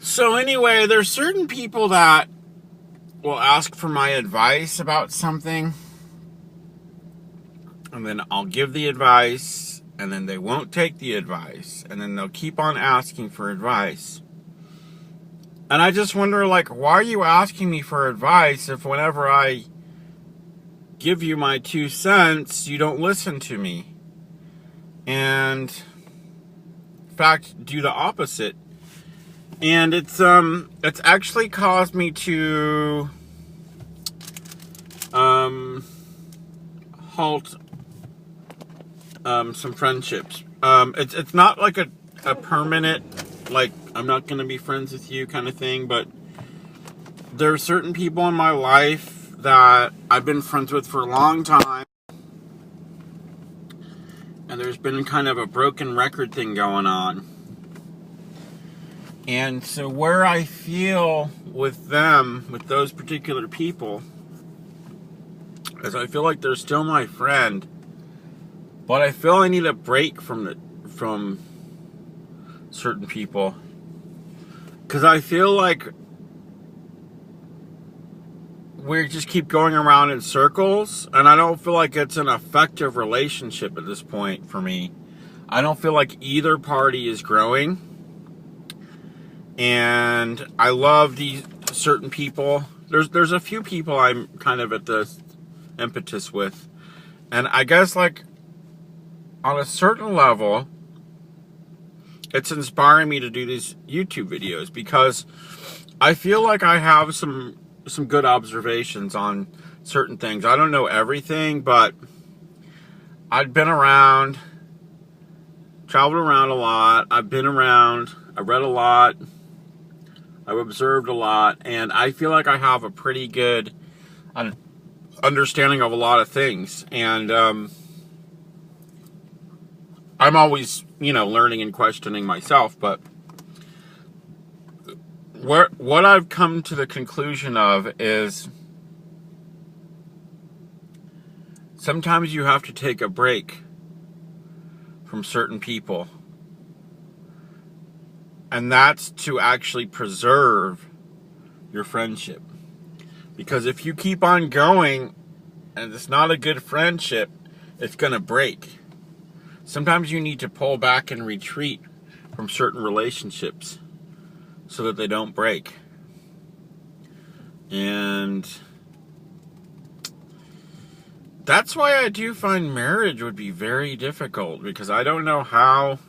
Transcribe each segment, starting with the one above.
So anyway, there's certain people that will ask for my advice about something, and then I'll give the advice, and then they won't take the advice, and then they'll keep on asking for advice. And I just wonder, like, why are you asking me for advice if whenever I give you my 2 cents, you don't listen to me? And in fact, do the opposite. And it's actually caused me to halt some friendships. It's not like a permanent, like, I'm not going to be friends with you kind of thing, but there are certain people in my life that I've been friends with for a long time, and there's been kind of a broken record thing going on. And so where I feel with them, with those particular people, is I feel like they're still my friend, but I feel I need a break from certain people. Because I feel like we just keep going around in circles, and I don't feel like it's an effective relationship at this point for me. I don't feel like either party is growing. And I love these certain people. There's a few people I'm kind of at the impetus with. And I guess, like, on a certain level, it's inspiring me to do these YouTube videos because I feel like I have some good observations on certain things. I don't know everything, but I've been around, traveled around a lot. I've been around, I read a lot, I've observed a lot, and I feel like I have a pretty good understanding of a lot of things. And I'm always, learning and questioning myself, but what I've come to the conclusion of is sometimes you have to take a break from certain people. And that's to actually preserve your friendship. Because if you keep on going and it's not a good friendship, it's going to break. Sometimes you need to pull back and retreat from certain relationships so that they don't break. And that's why I do find marriage would be very difficult, because I don't know how,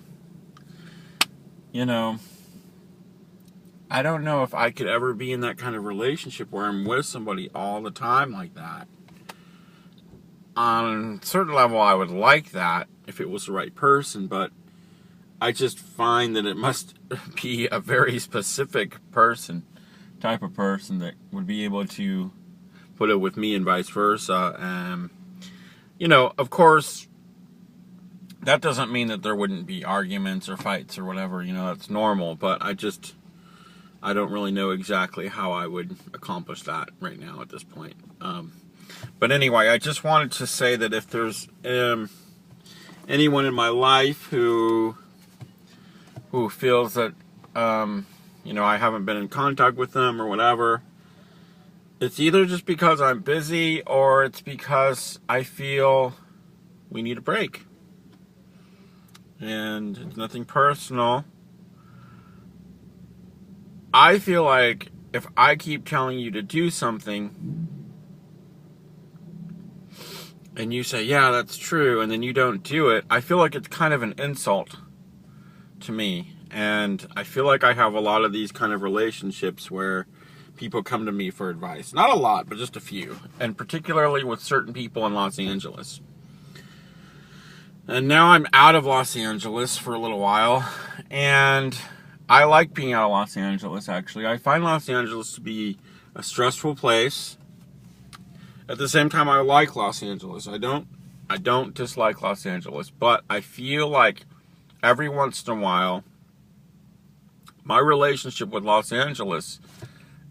I don't know if I could ever be in that kind of relationship where I'm with somebody all the time like that. On a certain level, I would like that if it was the right person, but I just find that it must be a very specific type of person that would be able to put it with me and vice versa. Of course, that doesn't mean that there wouldn't be arguments or fights or whatever, that's normal, but I don't really know exactly how I would accomplish that right now at this point. But anyway, I just wanted to say that if there's anyone in my life who feels that, I haven't been in contact with them or whatever, it's either just because I'm busy or it's because I feel we need a break. And it's nothing personal. I feel like if I keep telling you to do something and you say, yeah, that's true, and then you don't do it, I feel like it's kind of an insult to me. And I feel like I have a lot of these kind of relationships where people come to me for advice. Not a lot, but just a few. And particularly with certain people in Los Angeles. And now I'm out of Los Angeles for a little while. And I like being out of Los Angeles, actually. I find Los Angeles to be a stressful place. At the same time, I like Los Angeles. I don't dislike Los Angeles. But I feel like every once in a while, my relationship with Los Angeles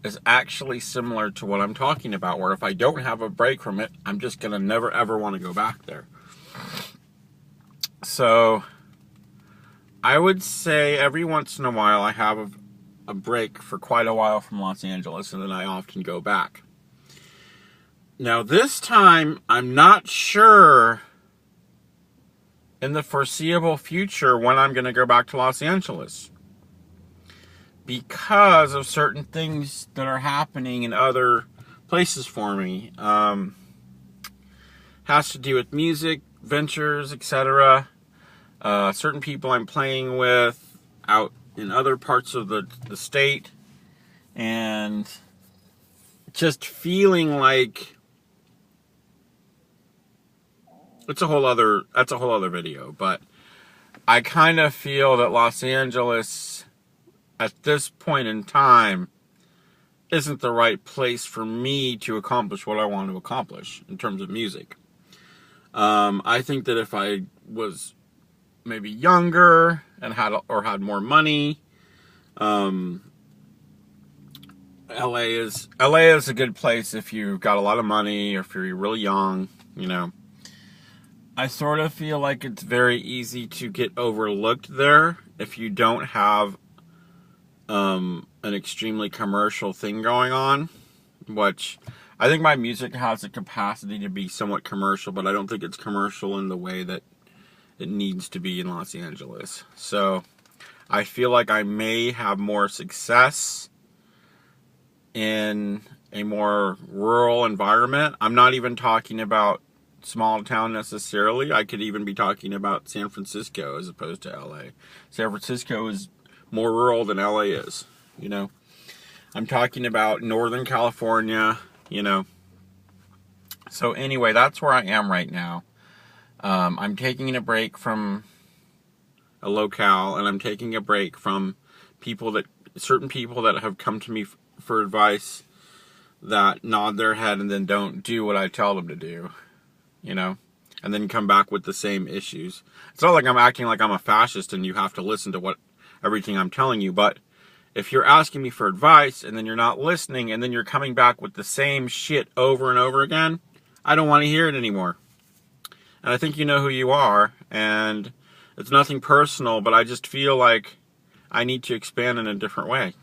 is actually similar to what I'm talking about, where if I don't have a break from it, I'm just going to never ever want to go back there. So I would say every once in a while I have a break for quite a while from Los Angeles, and then I often go back. Now, this time, I'm not sure in the foreseeable future when I'm going to go back to Los Angeles, because of certain things that are happening in other places for me. Has to do with music, ventures, etc. Certain people I'm playing with out in other parts of the state, and just feeling like that's a whole other video, but I kind of feel that Los Angeles at this point in time isn't the right place for me to accomplish what I want to accomplish in terms of music. I think that if I was maybe younger and had more money, LA is a good place if you've got a lot of money or if you're really young, you know. I sort of feel like it's very easy to get overlooked there if you don't have an extremely commercial thing going on, which I think my music has the capacity to be somewhat commercial, but I don't think it's commercial in the way that it needs to be in Los Angeles. So I feel like I may have more success in a more rural environment. I'm not even talking about small town necessarily. I could even be talking about San Francisco as opposed to LA. San Francisco is more rural than LA is, you know. I'm talking about Northern California, you know. So anyway, that's where I am right now. I'm taking a break from a locale, and I'm taking a break from certain people that have come to me for advice that nod their head and then don't do what I tell them to do, you know, and then come back with the same issues. It's not like I'm acting like I'm a fascist and you have to listen to everything I'm telling you, but if you're asking me for advice and then you're not listening and then you're coming back with the same shit over and over again, I don't want to hear it anymore. And I think you know who you are, and it's nothing personal, but I just feel like I need to expand in a different way.